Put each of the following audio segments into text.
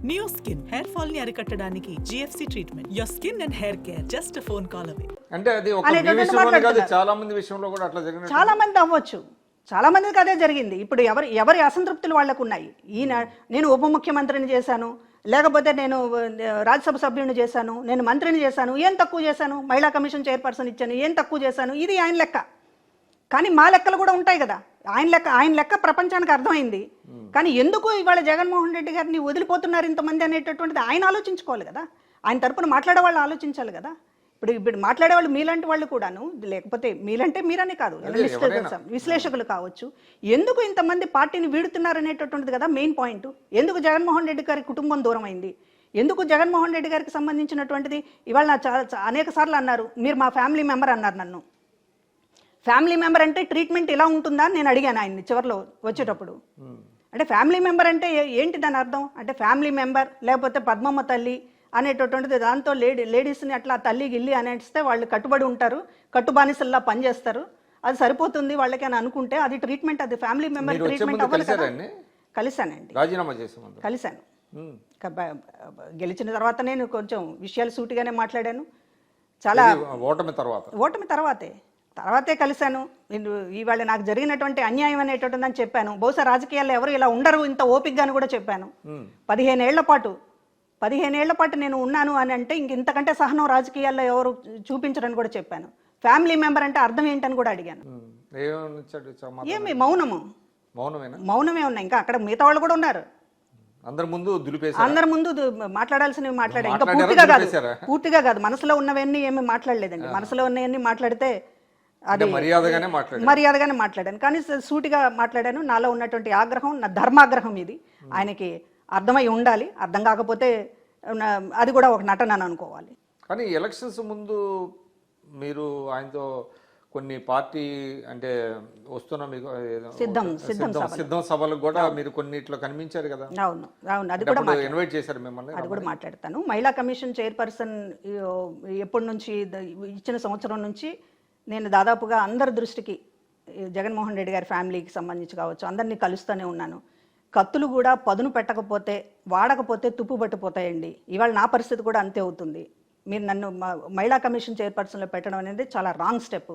Neo skin hair fall ని అరికట్టడానికి GFC treatment. Your skin and hair care just a phone call away. అంటే అది ఒక మీ విషయంలో కాదు, చాలా మంది విషయంలో కూడా అట్లా జరిగింది. చాలా మంది అవ్వచ్చు, చాలా మందికి అదే జరిగింది. ఇప్పుడు ఎవరి అసంతృప్తులు వాళ్ళకు ఉన్నాయి. నేను ఉప ముఖ్యమంత్రిని చేశాను, లేకపోతే నేను రాజ్యసభ సభ్యుని చేశాను, నేను మంత్రిని చేశాను, ఏం తక్కువ చేశాను, మహిళా కమిషన్ చైర్పర్సన్ ఇచ్చాను, ఏం తక్కువ చేశాను, ఇది ఆయన లెక్క. కానీ మా లెక్కలు కూడా ఉంటాయి కదా. ఆయన లెక్క ప్రపంచానికి అర్థమైంది. కానీ ఎందుకు ఇవాళ జగన్మోహన్ రెడ్డి గారిని వదిలిపోతున్నారు ఇంతమంది అనేటటువంటిది ఆయన ఆలోచించుకోవాలి కదా. ఆయన తరపున మాట్లాడే వాళ్ళు ఆలోచించాలి కదా. ఇప్పుడు మాట్లాడే వాళ్ళు మీలాంటి వాళ్ళు కూడాను, లేకపోతే మీలంటే మీరనే కాదు, విశ్లేషకులు కావచ్చు, ఎందుకు ఇంతమంది పార్టీని వీడుతున్నారు అనేటటువంటిది కదా మెయిన్ పాయింట్. ఎందుకు జగన్మోహన్ రెడ్డి గారి కుటుంబం దూరం అయింది, ఎందుకు జగన్మోహన్ రెడ్డి గారికి సంబంధించినటువంటిది ఇవాళ నా అనేక సార్లు అన్నారు, మీరు మా ఫ్యామిలీ మెంబర్ అన్నారు. నన్ను ఫ్యామిలీ మెంబర్ అంటే ట్రీట్మెంట్ ఇలా ఉంటుందా అని నేను అడిగాను ఆయన్ని చివరిలో వచ్చేటప్పుడు. అంటే ఫ్యామిలీ మెంబర్ అంటే ఏంటి దాని అర్థం? అంటే ఫ్యామిలీ మెంబర్ లేకపోతే పద్మమ్మ తల్లి అనేటటువంటిది, దాంతో లేడీస్ని అట్లా తల్లి గిల్లి అనేస్తే వాళ్ళు కట్టుబడి ఉంటారు, కట్టుబానిసల్లా పనిచేస్తారు, అది సరిపోతుంది వాళ్ళకి అని అనుకుంటే అది ట్రీట్మెంట్, అది ఫ్యామిలీ మెంబర్ ట్రీట్మెంట్ అవ్వదు కదా. కలిశానండి, కలిశాను. గెలిచిన తర్వాత నేను కొంచెం విషయాలు సూటిగానే మాట్లాడాను. చాలా ఓటమి తర్వాతే కలిశాను. ఇవాళ నాకు జరిగినటువంటి అన్యాయం అనేటటువంటిదని చెప్పాను. బహుశా రాజకీయాల్లో ఎవరు ఇలా ఉండరు ఇంత ఓపికగాను కూడా చెప్పాను. 15 ఏళ్ల పాటు నేను ఉన్నాను అని అంటే ఇంతకంటే సహనం రాజకీయాల్లో ఎవరు చూపించరని కూడా చెప్పాను. ఫ్యామిలీ మెంబర్ అంటే అర్థం ఏంటని కూడా అడిగాను. ఏమి మౌనమే ఉన్నాయి. ఇంకా అక్కడ మిగతా వాళ్ళు కూడా ఉన్నారు. అందరి ముందు మాట్లాడాల్సినవి మాట్లాడారు. ఇంకా పూర్తిగా కాదు, మనసులో ఉన్నవన్నీ ఏమి మాట్లాడలేదండి. మనసులో ఉన్నవన్నీ మాట్లాడితే అది మర్యాదగానే మాట్లాడాను, కానీ సూటిగా మాట్లాడాను. నాలో ఉన్నటువంటి ఆగ్రహం, నా ధర్మాగ్రహం ఇది ఆయనకి అర్థమై ఉండాలి. అర్థం కాకపోతే అది కూడా ఒక నటన అని అనుకోవాలి. కానీ ఎలక్షన్స్ ముందు మీరు ఆయనతో కొన్ని పార్టీ అంటే వస్తున్న మీకు సిద్ధం సభలకు కూడా మీరు కొన్నిట్లో కనిపించారు కదా. అవును, అది కూడా ఇన్వైట్ చేశారు మిమ్మల్ని. అది కూడా మాట్లాడతాను. మహిళా కమిషన్ చైర్పర్సన్ ఎప్పటి నుంచి ఇచ్చిన సంవత్సరం నుంచి నేను దాదాపుగా అందరి దృష్టికి జగన్మోహన్ రెడ్డి గారి ఫ్యామిలీకి సంబంధించి కావచ్చు అందరినీ కలుస్తూనే ఉన్నాను. కత్తులు కూడా పదును పెట్టకపోతే వాడకపోతే తుప్పు పట్టిపోతాయండి. ఇవాళ నా పరిస్థితి కూడా అంతే అవుతుంది. మీరు నన్ను మహిళా కమిషన్ చైర్పర్సన్లో పెట్టడం అనేది చాలా రాంగ్ స్టెప్.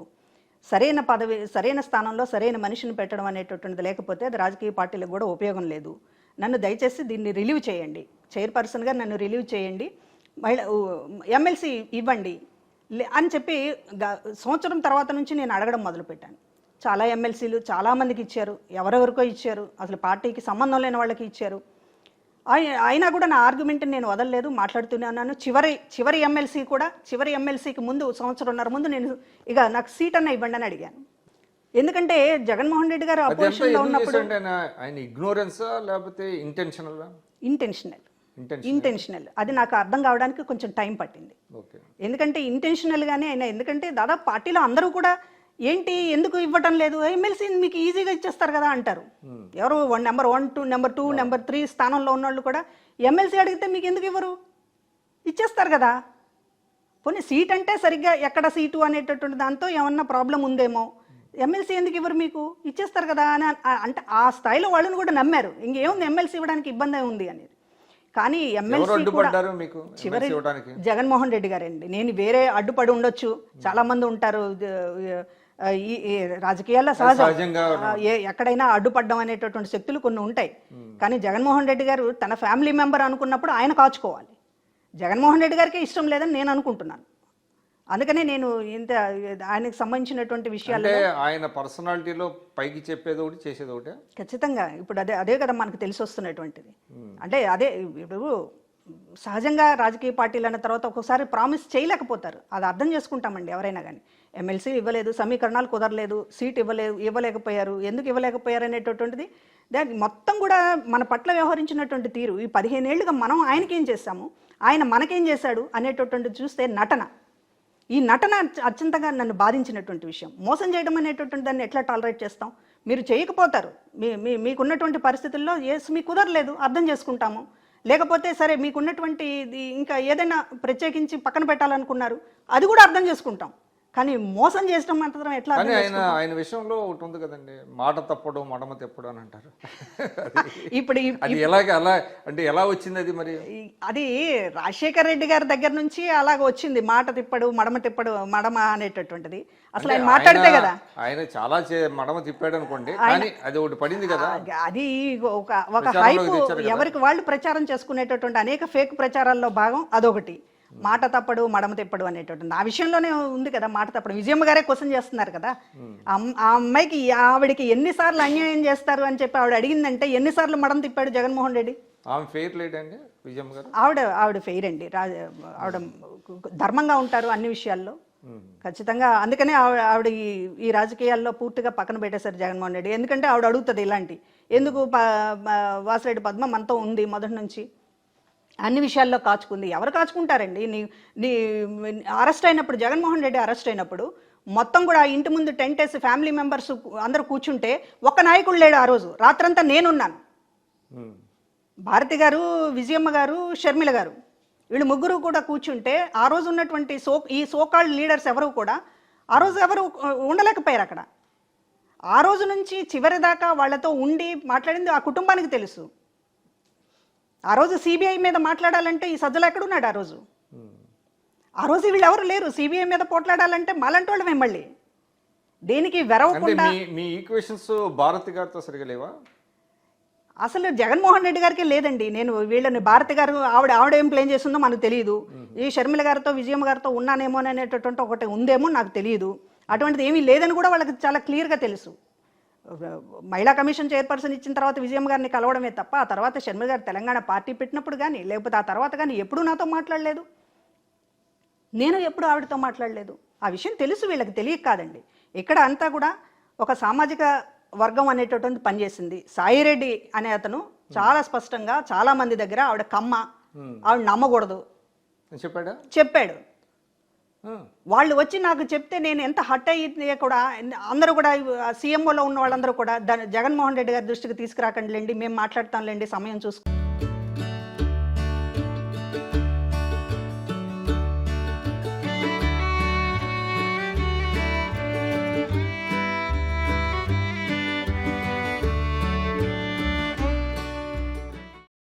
సరైన పదవి, సరైన స్థానంలో సరైన మనిషిని పెట్టడం అనేటటువంటిది లేకపోతే అది రాజకీయ పార్టీలకు కూడా ఉపయోగం లేదు. నన్ను దయచేసి దీన్ని రిలీవ్ చేయండి, చైర్పర్సన్గా నన్ను రిలీవ్ చేయండి, ఎమ్మెల్సీ ఇవ్వండి అని చెప్పి సంవత్సరం తర్వాత నుంచి నేను అడగడం మొదలుపెట్టాను. చాలా ఎమ్మెల్సీలు చాలామందికి ఇచ్చారు, ఎవరెవరికో ఇచ్చారు, అసలు పార్టీకి సంబంధం లేని వాళ్ళకి ఇచ్చారు. అయినా కూడా నా ఆర్గ్యుమెంట్ని నేను వదలలేదు, మాట్లాడుతూనే ఉన్నాను. చివరి ఎమ్మెల్సీకి ముందు సంవత్సరంన్నర ముందు నేను ఇక నాకు సీట్ అన్న ఇవ్వండి అని అడిగాను. ఎందుకంటే జగన్మోహన్ రెడ్డి గారు అపోజిషన్లో ఉన్నప్పుడు ఇంటెన్షనల్ అది నాకు అర్థం కావడానికి కొంచెం టైం పట్టింది. ఎందుకంటే ఇంటెన్షనల్గానే అయినా, ఎందుకంటే దాదాపు పార్టీలో అందరూ కూడా ఏంటి ఎందుకు ఇవ్వటం లేదు, ఎమ్మెల్సీ మీకు ఈజీగా ఇచ్చేస్తారు కదా అంటారు. ఎవరు నెంబర్ 1, 2, నెంబర్ 2, నెంబర్ 3 స్థానంలో ఉన్నవాళ్ళు కూడా ఎమ్మెల్సీ అడిగితే మీకు ఎందుకు ఇవ్వరు, ఇచ్చేస్తారు కదా. పోనీ సీట్ అంటే సరిగ్గా ఎక్కడ సీటు అనేటటువంటి దాంతో ఏమన్నా ప్రాబ్లం ఉందేమో, ఎమ్మెల్సీ ఎందుకు ఇవ్వరు, మీకు ఇచ్చేస్తారు కదా అని అంటే ఆ స్థాయిలో వాళ్ళని కూడా నమ్మారు. ఇంకేముంది ఎమ్మెల్సీ ఇవ్వడానికి ఇబ్బంది ఉంది అనేది. కానీ ఎమ్మెల్సీ కూడా చివరి జగన్మోహన్ రెడ్డి గారండి. నేను వేరే అడ్డుపడి ఉండొచ్చు, చాలా మంది ఉంటారు ఈ రాజకీయాల్లో సహజంగా ఎక్కడైనా అడ్డుపడ్డం అనేటటువంటి శక్తులు కొన్ని ఉంటాయి. కానీ జగన్మోహన్ రెడ్డి గారు తన ఫ్యామిలీ మెంబర్ అనుకున్నప్పుడు ఆయన కాచుకోవాలి. జగన్మోహన్ రెడ్డి గారికి ఇష్టం లేదని నేను అనుకుంటున్నాను. అందుకనే నేను ఇంత ఆయనకు సంబంధించినటువంటి విషయాలు ఆయన పర్సనాలిటీలో పైకి చెప్పేది ఒకటి చేసేది ఒకటి ఖచ్చితంగా ఇప్పుడు అదే కదా మనకు తెలిసి వస్తున్నటువంటిది. అంటే అదే ఇప్పుడు సహజంగా రాజకీయ పార్టీలు అన్న తర్వాత ఒక్కోసారి ప్రామిస్ చేయలేకపోతారు, అది అర్థం చేసుకుంటామండి ఎవరైనా కానీ. ఎమ్మెల్సీ ఇవ్వలేదు, సమీకరణాలు కుదరలేదు, సీట్ ఇవ్వలేకపోయారు, ఎందుకు ఇవ్వలేకపోయారు అనేటటువంటిది దానికి మొత్తం కూడా మన పట్ల వ్యవహరించినటువంటి తీరు, ఈ 15 ఏళ్ళుగా మనం ఆయనకేం చేశాము, ఆయన మనకేం చేశాడు అనేటటువంటిది చూస్తే ఈ నటన అత్యంతగా నన్ను బాధించినటువంటి విషయం. మోసం చేయడం అనేటటువంటి దాన్ని ఎట్లా టాలరేట్ చేస్తాం? మీరు చేయకపోతారు, మీకున్నటువంటి పరిస్థితుల్లో మీకు కుదరలేదు, అర్థం చేసుకుంటాము. లేకపోతే సరే మీకున్నటువంటి ఇంకా ఏదైనా ప్రత్యేకించి పక్కన పెట్టాలనుకున్నారు, అది కూడా అర్థం చేసుకుంటాం. కానీ మోసం చేసడం మాత్రం ఎట్లా కానీ అర్థం ఆయన విషయంలో ఒకటి ఉంది కదండి, మాట తప్పడు మడమ తెప్పడు అని అంటారు. ఇప్పుడు అది ఎలాగ అలా అంటే ఎలా వచ్చింది అది మరి? అది రాజశేఖర్ రెడ్డి గారి దగ్గర నుంచి అలాగ వచ్చింది, మాట తిప్పడు మడమ అనేటటువంటిది. అసలు ఆయన మాట్లాడితే కదా, ఆయన చాలా మడమ తిప్పాడు అనుకోండి, కానీ అది ఒకటి పడింది కదా. అది ఒక హైప్, ఎవరికి వాళ్ళు ప్రచారం చేసుకునేటటువంటి అనేక ఫేక్ ప్రచారాల్లో భాగం అదొకటి. మాట తప్పడు మడమ తిప్పడు అనేటటువంటి ఆ విషయంలోనే ఉంది కదా మాట తప్పడు. విజయమ్మ గారే క్వశ్చన్ చేస్తున్నారు కదా, ఆ అమ్మాయికి ఆవిడకి ఎన్నిసార్లు అన్యాయం చేస్తారు అని చెప్పి ఆవిడ అడిగిందంటే ఎన్నిసార్లు మడమ తిప్పాడు జగన్మోహన్ రెడ్డి? ఆమె ఫెయిర్ లేట్ అండి విజయమ్మ గారు. ఆవిడ ఫెయిర్ అండి. ఆవిడ ధర్మంగా ఉంటారు అన్ని విషయాల్లో ఖచ్చితంగా. అందుకనే ఆవిడ ఈ రాజకీయాల్లో పూర్తిగా పక్కన పెట్టేశారు జగన్మోహన్ రెడ్డి. ఎందుకంటే ఆవిడ అడుగుతుంది ఇలాంటి, ఎందుకు వాసిరెడ్డి పద్మ మనతో ఉంది మొదటి నుంచి, అన్ని విషయాల్లో కాచుకుంది. ఎవరు కాచుకుంటారండి? నీ అరెస్ట్ అయినప్పుడు, జగన్మోహన్ రెడ్డి అరెస్ట్ అయినప్పుడు మొత్తం కూడా ఇంటి ముందు టెంట్ వేసి ఫ్యామిలీ మెంబర్స్ అందరూ కూర్చుంటే ఒక్క నాయకుడు లేడు. ఆ రోజు రాత్రంతా నేనున్నాను. భారతి గారు, విజయమ్మ గారు, షర్మిల గారు, వీళ్ళు ముగ్గురు కూడా కూర్చుంటే ఆ రోజు ఉన్నటువంటి ఈ సోకాల్డ్ లీడర్స్ ఎవరు కూడా ఆ రోజు ఎవరు ఉండలేకపోయారు అక్కడ. ఆ రోజు నుంచి చివరి దాకా వాళ్ళతో ఉండి మాట్లాడింది ఆ కుటుంబానికి తెలుసు. ఆ రోజు సిబిఐ మీద మాట్లాడాలంటే ఈ సజ్జలు ఎక్కడున్నాడు? ఆ రోజు వీళ్ళు ఎవరు లేరు. సిబిఐ మీద పోట్లాడాలంటే మాలంటి వాళ్ళమే. మళ్ళీ దేనికి వెరవకుండా మీ ఈక్వేషన్స్ భారతి గారితో సరిగా లేవా? అసలు జగన్మోహన్ రెడ్డి గారికి లేదండి. నేను వీళ్ళని భారతి గారు ఆవిడ ఏం ప్లేన్ చేస్తుందో మనకు తెలియదు. ఈ షర్మిల గారితో విజయమ్మ గారితో ఉన్నానేమో అనేటటువంటి ఒకటి ఉందేమో నాకు తెలియదు. అటువంటిది ఏమీ లేదని కూడా వాళ్ళకి చాలా క్లియర్గా తెలుసు. మహిళా కమిషన్ చైర్పర్సన్ ఇచ్చిన తర్వాత విజయమ్మ గారిని కలవడమే తప్ప ఆ తర్వాత షర్మిల గారు తెలంగాణ పార్టీ పెట్టినప్పుడు కానీ లేకపోతే ఆ తర్వాత కానీ ఎప్పుడూ నాతో మాట్లాడలేదు. నేను ఎప్పుడు ఆవిడతో మాట్లాడలేదు. ఆ విషయం తెలుసు, వీళ్ళకి తెలియక కాదండి. ఇక్కడ అంతా కూడా ఒక సామాజిక వర్గం అనేటటువంటి పనిచేసింది. సాయిరెడ్డి అనే అతను చాలా స్పష్టంగా చాలా మంది దగ్గర ఆవిడ కమ్మ, ఆవిడ నమ్మకూడదు చెప్పాడు. వాళ్ళు వచ్చి నాకు చెప్తే నేను ఎంత హట్ అయ్యి కూడా అందరూ కూడా సీఎంఓలో ఉన్న వాళ్ళందరూ కూడా జగన్మోహన్ రెడ్డి గారి దృష్టికి తీసుకురాకండి లేండి, మేము మాట్లాడతాంలేండి, సమయం చూసుకుంటాం.